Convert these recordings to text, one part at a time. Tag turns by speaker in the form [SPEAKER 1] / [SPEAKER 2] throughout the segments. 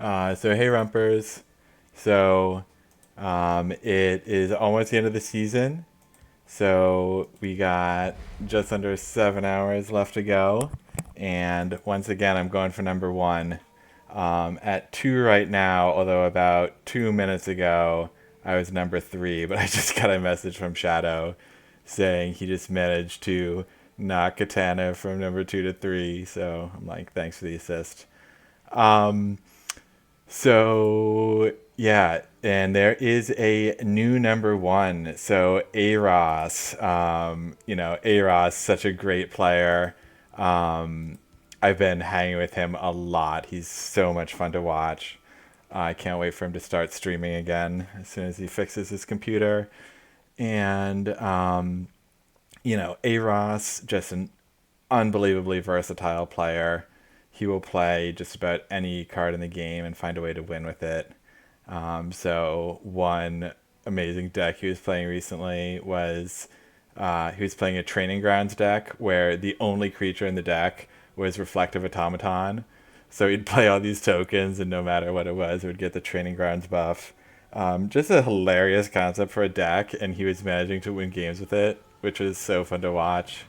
[SPEAKER 1] So hey Rumpers. So it is almost the end of the season. So we got just under 7 hours left to go. And once again, I'm going for number one. At two right now, although about 2 minutes ago, I was number three, but I just got a message from Shadow saying he just managed to knock Katana from number two to three. So I'm like, thanks for the assist. Um, so yeah, and there is a new number one. So AyRoss, AyRoss, such a great player. I've been hanging with him a lot. He's so much fun to watch. I can't wait for him to start streaming again as soon as he fixes his computer. And AyRoss, just an unbelievably versatile player. He will play just about any card in the game and find a way to win with it. So one amazing deck he was playing recently was he was playing a Training Grounds deck where the only creature in the deck was Reflective Automaton. So he'd play all these tokens, and no matter what it was, it would get the Training Grounds buff. Just a hilarious concept for a deck, and he was managing to win games with it, which was so fun to watch.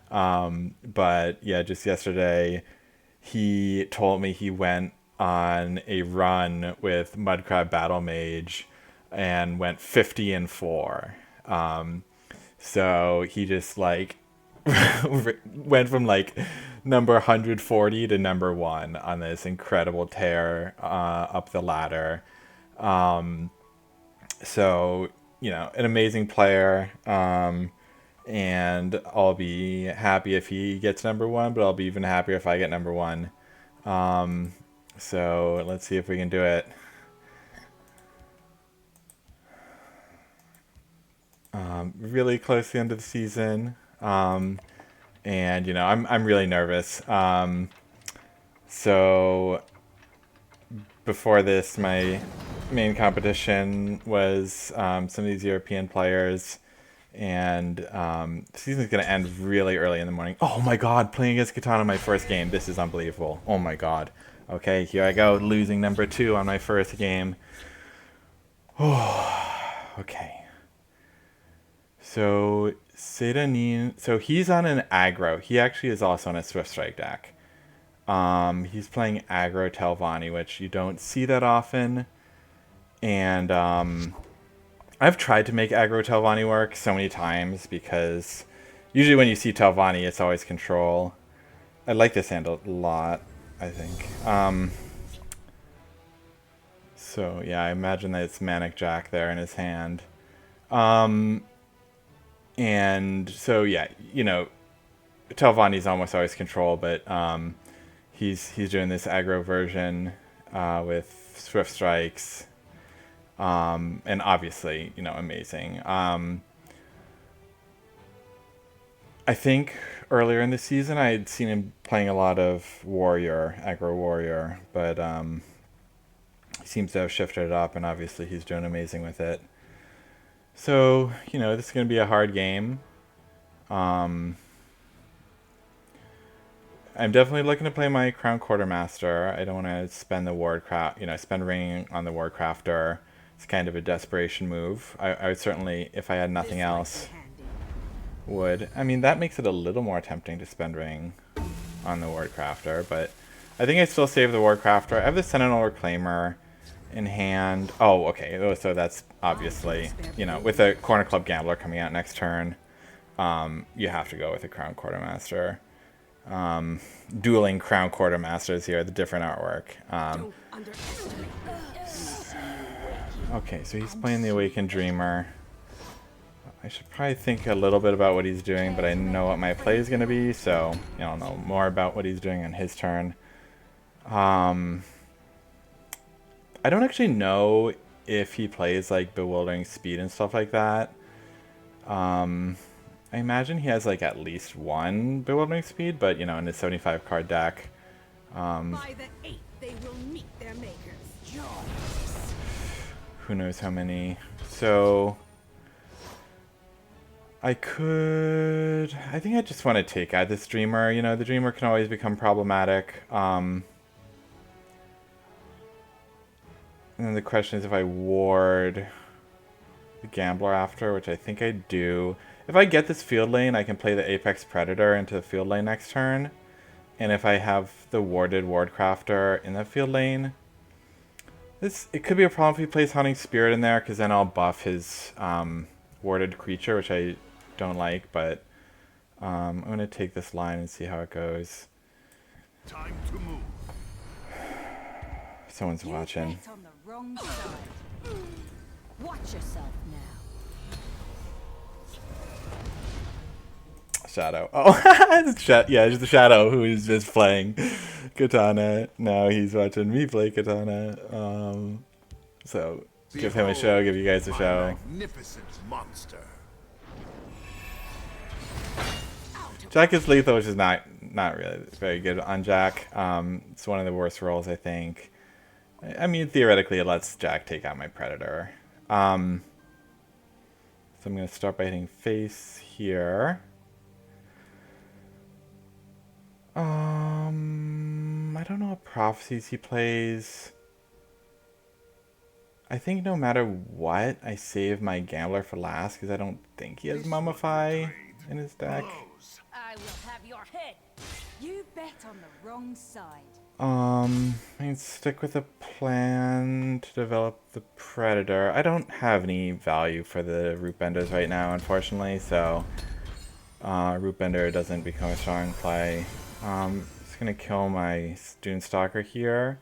[SPEAKER 1] But yeah, just yesterday, he told me he went on a run with Mudcrab Battle Mage and went 50 and 4. So he just like went from like number 140 to number one on this incredible tear up the ladder. Um, so, an amazing player. And I'll be happy if he gets number one, but I'll be even happier if I get number one. Um, so let's see if we can do it. Really close to the end of the season, and I'm really nervous. So before this, my main competition was some of these European players. And the season's going to end really early in the morning. Oh my god, playing against Katana my first game. This is unbelievable. Oh my god. Okay, here I go, losing number two on my first game. Oh, okay. So, Sedanin. So he's on an aggro. He actually is also on a Swift Strike deck. He's playing aggro Telvanni, which you don't see that often. And I've tried to make aggro Telvanni work so many times because usually when you see Telvanni, it's always control. I like this hand a lot, I think. So yeah, I imagine that it's Manic Jack there in his hand. Um, and so yeah, Telvanni's almost always control, but he's doing this aggro version with Swift Strikes. And obviously, amazing. I think earlier in the season I had seen him playing a lot of Warrior, Aggro Warrior, but he seems to have shifted it up, and obviously he's doing amazing with it. So, this is going to be a hard game. Um, I'm definitely looking to play my Crown Quartermaster. I don't want to spend the Wardcraft, spend ring on the Wardcrafter. It's kind of a desperation move. I would certainly, if I had nothing else, would. I mean, that makes it a little more tempting to spend ring on the Wardcrafter, but I think I still save the Wardcrafter. I have the Sentinel Reclaimer in hand. Oh, okay. So that's obviously, with a Corner Club Gambler coming out next turn, you have to go with a Crown Quartermaster. Dueling Crown Quartermasters here, the different artwork. Okay, so he's playing the Awakened Dreamer. I should probably think a little bit about what he's doing, but I know what my play is going to be, so I'll know more about what he's doing on his turn. I don't actually know if he plays like Bewildering Speed and stuff like that. I imagine he has like at least one Bewildering Speed, but in his 75 card deck.
[SPEAKER 2] By the 8th, they will meet their makers.
[SPEAKER 1] Who knows how many. So I think I just want to take out this Dreamer. The Dreamer can always become problematic. And then the question is if I ward the Gambler after, which I think I do. If I get this field lane, I can play the Apex Predator into the field lane next turn. And if I have the warded Wardcrafter in the field lane, it could be a problem if he plays Hunting Spirit in there, because then I'll buff his warded creature, which I don't like, but I'm going to take this line and see how it goes.
[SPEAKER 3] Time to move.
[SPEAKER 1] Someone's watching.
[SPEAKER 2] You bet on the wrong side. Watch yourself now.
[SPEAKER 1] Shadow. Oh, yeah, it's the Shadow who is just playing Katana. Now he's watching me play Katana. So give him a show, give you guys a show.
[SPEAKER 3] Magnificent monster.
[SPEAKER 1] Jack is lethal, which is not really very good on Jack. It's one of the worst rolls, I think. I mean, theoretically, it lets Jack take out my Predator. So I'm going to start by hitting face here. I don't know what prophecies he plays. I think no matter what, I save my Gambler for last, because I don't think he has Mummify in his deck.
[SPEAKER 2] I will have your head. You bet on the wrong side.
[SPEAKER 1] I can stick with a plan to develop the Predator. I don't have any value for the Root Benders right now, unfortunately, so Root Bender doesn't become a strong play. Just gonna kill my Stonestalker here,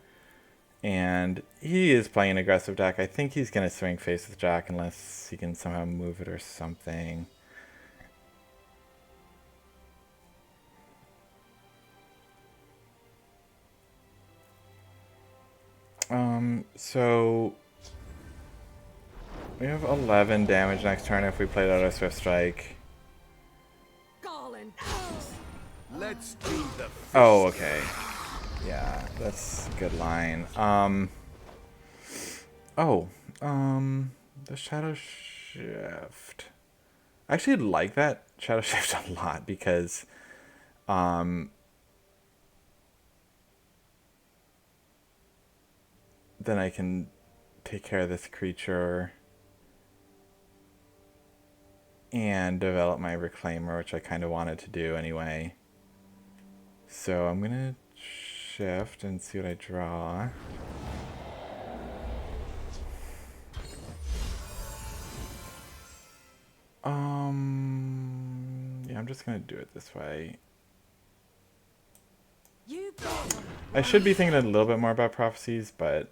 [SPEAKER 1] and he is playing an aggressive deck. I think he's gonna swing face with Jack unless he can somehow move it or something. So we have 11 damage next turn if we played out a Swift Strike.
[SPEAKER 3] Let's do the
[SPEAKER 1] Oh, okay. Yeah, that's a good line. The Shadow Shift. I actually like that Shadow Shift a lot because then I can take care of this creature and develop my Reclaimer, which I kind of wanted to do anyway. So I'm going to shift and see what I draw. Yeah, I'm just going to do it this way. I should be thinking a little bit more about prophecies, but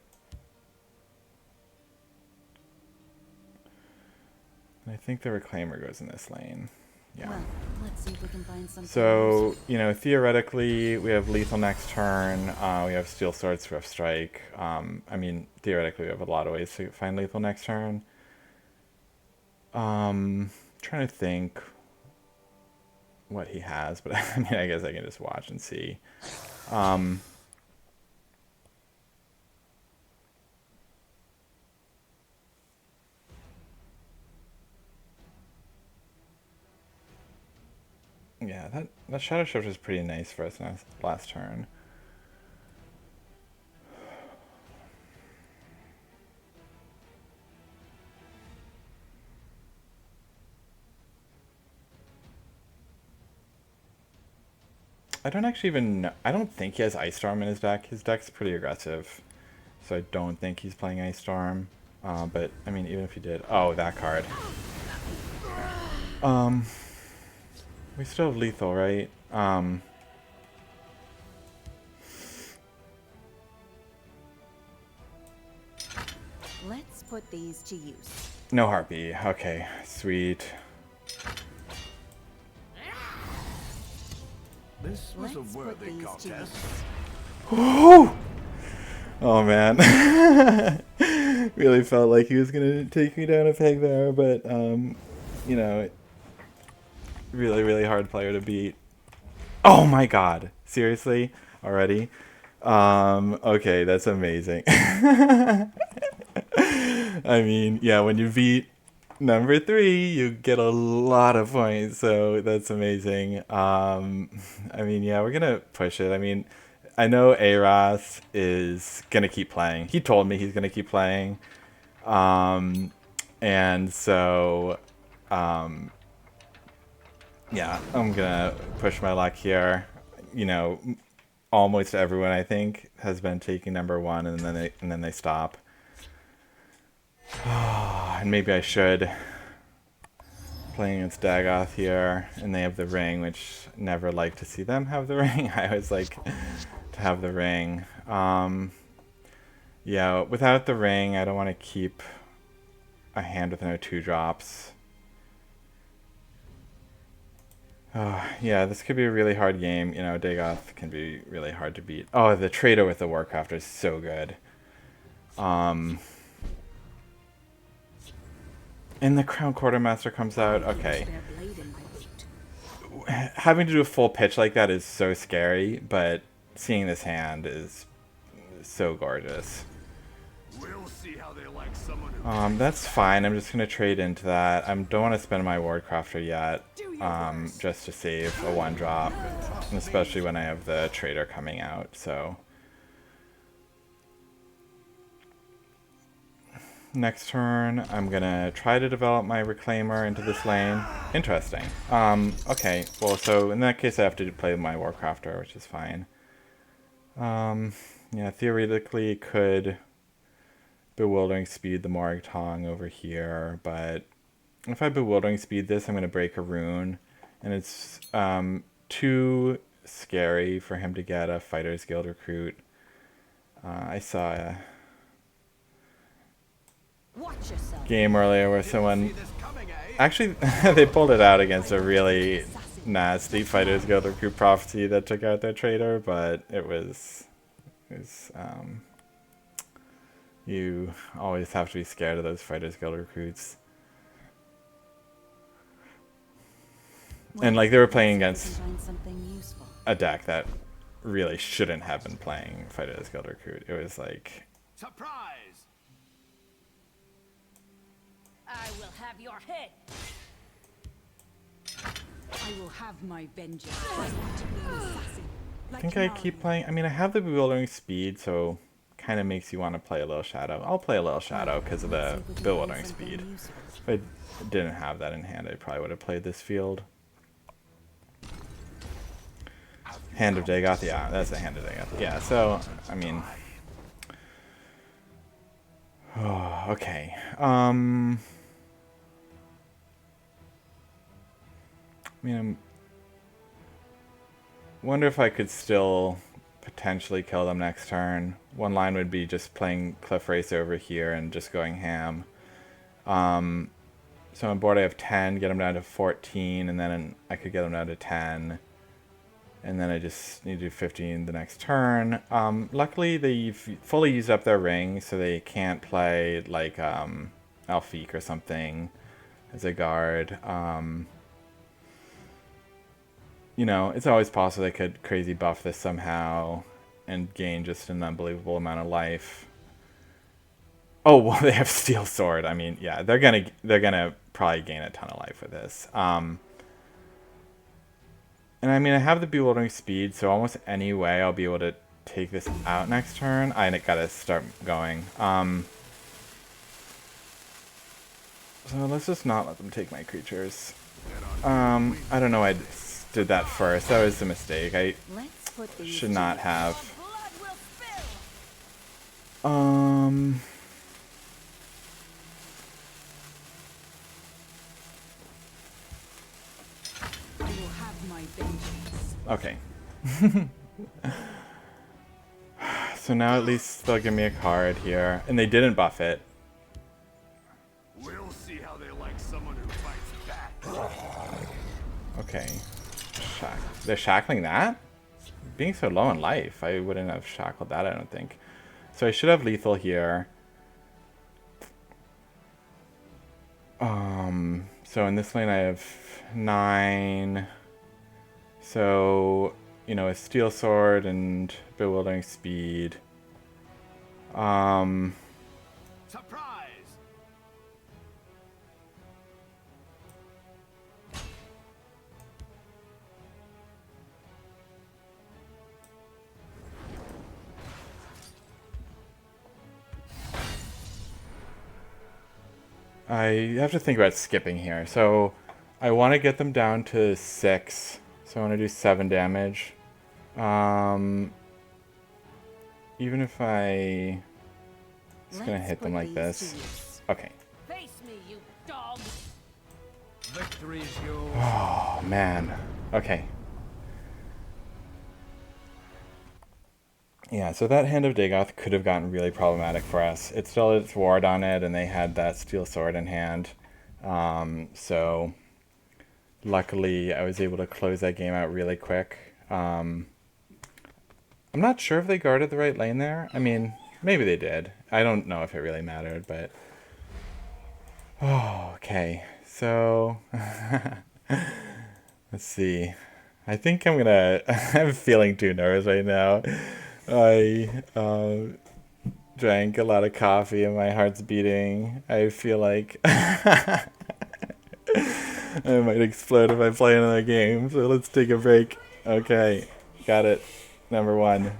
[SPEAKER 1] I think the Reclaimer goes in this lane. Yeah.
[SPEAKER 4] Well, let's see if we can find something
[SPEAKER 1] So,
[SPEAKER 4] else.
[SPEAKER 1] you know, theoretically, we have lethal next turn. We have Steel Sword, Swift Strike. I mean, theoretically, we have a lot of ways to find lethal next turn. Trying to think what he has, but I mean, I guess I can just watch and see. Yeah, that Shadow Shift is pretty nice for us last turn. I don't actually even know. I don't think he has Ice Storm in his deck. His deck's pretty aggressive, so I don't think he's playing Ice Storm. But, I mean, even if he did... Oh, that card. We still have lethal, right?
[SPEAKER 4] Let's put these to use.
[SPEAKER 1] No Harpy. Okay, sweet.
[SPEAKER 3] This was
[SPEAKER 4] Let's
[SPEAKER 3] a
[SPEAKER 4] put
[SPEAKER 3] worthy
[SPEAKER 4] these to
[SPEAKER 3] contest.
[SPEAKER 4] use.
[SPEAKER 1] Oh, man. Really felt like he was going to take me down a peg there, but, you know, really, really hard player to beat. Oh my god. Seriously? Already? Okay, that's amazing. I mean, yeah, when you beat number 3, you get a lot of points, so that's amazing. I mean, yeah, we're gonna push it. I mean, I know AyRoss is gonna keep playing. He told me he's gonna keep playing, and so yeah, I'm gonna push my luck here. You know, almost everyone I think has been taking number one, and then they stop. And maybe I should. Playing against Dagoth here, and they have the ring, which never like to see them have the ring. I always like to have the ring. Yeah, without the ring, I don't want to keep a hand with no 2-drops. Yeah, this could be a really hard game. You know, Dagoth can be really hard to beat. Oh, the Trader with the Warcrafter is so good. And the Crown Quartermaster comes out. Okay. Having to do a full pitch like that is so scary, but seeing this hand is so gorgeous.
[SPEAKER 3] We'll see how they like someone who
[SPEAKER 1] That's fine. I'm just going to trade into that. I don't want to spend my Wardcrafter yet, just to save a 1-drop, and especially when I have the Trader coming out, so... Next turn, I'm gonna try to develop my Reclaimer into this lane. Interesting. Okay, well, so in that case I have to play my Warcrafter, which is fine. Yeah, theoretically could Bewildering Speed the Morag Tong over here, but if I Bewildering Speed this, I'm gonna break a rune, and it's too scary for him to get a Fighter's Guild recruit. I saw a game earlier where someone actually they pulled it out against a really nasty Fighters Guild recruit prophecy that took out their Trader, but it was you always have to be scared of those Fighters Guild recruits. And like they were playing against a deck that really shouldn't have been playing Fighters Guild recruit. It was like
[SPEAKER 3] surprise.
[SPEAKER 2] I will have your head. I will have my vengeance.
[SPEAKER 1] I think I keep playing. I mean, I have the Bewildering Speed, so kind of makes you want to play a little Shadow. I'll play a little Shadow because of the Bewildering Speed. If I didn't have that in hand, I probably would have played this field. Hand of Dagoth, yeah, that's the Hand of Dagoth. Yeah, so, I mean... Oh, okay. I mean, wonder if I could still potentially kill them next turn. One line would be just playing Cliff Race over here and just going ham. So on board I have 10, get them down to 14, and then I could get them down to 10. And then I just need to do 15 the next turn. Luckily, they've fully used up their ring, so they can't play like Alfiq or something as a guard. You know, it's always possible they could crazy buff this somehow and gain just an unbelievable amount of life. Oh, well, they have Steel Sword. I mean, yeah, they're gonna probably gain a ton of life with this. And I mean, I have the Bewildering Speed, so almost any way I'll be able to take this out next turn. I gotta start going. So let's just not let them take my creatures. I don't know why I did that first. That was a mistake. I should not have. Okay. So now at least they'll give me a card here. And they didn't buff it.
[SPEAKER 3] We'll see how they like someone who fights back.
[SPEAKER 1] Okay. They're shackling that? Being so low in life, I wouldn't have shackled that, I don't think. So I should have lethal here. So in this lane I have 9. So, you know, a Steel Sword and Bewildering Speed.
[SPEAKER 3] Surprise!
[SPEAKER 1] I have to think about skipping here. So I want to get them down to 6. So I want to do 7 damage. Even if I... Just going to hit them like this. Okay.
[SPEAKER 2] Face me, you dog!
[SPEAKER 3] Victory is yours.
[SPEAKER 1] Oh, man. Okay. Yeah, so that Hand of Dagoth could have gotten really problematic for us. It still had its ward on it, and they had that steel sword in hand. So luckily, I was able to close that game out really quick. I'm not sure if they guarded the right lane there. I mean, maybe they did. I don't know if it really mattered, but... Oh, okay. So... Let's see. I think I'm gonna... I'm feeling too nervous right now. I drank a lot of coffee and my heart's beating. I feel like I might explode if I play another game. So let's take a break. Okay, got it. Number 1.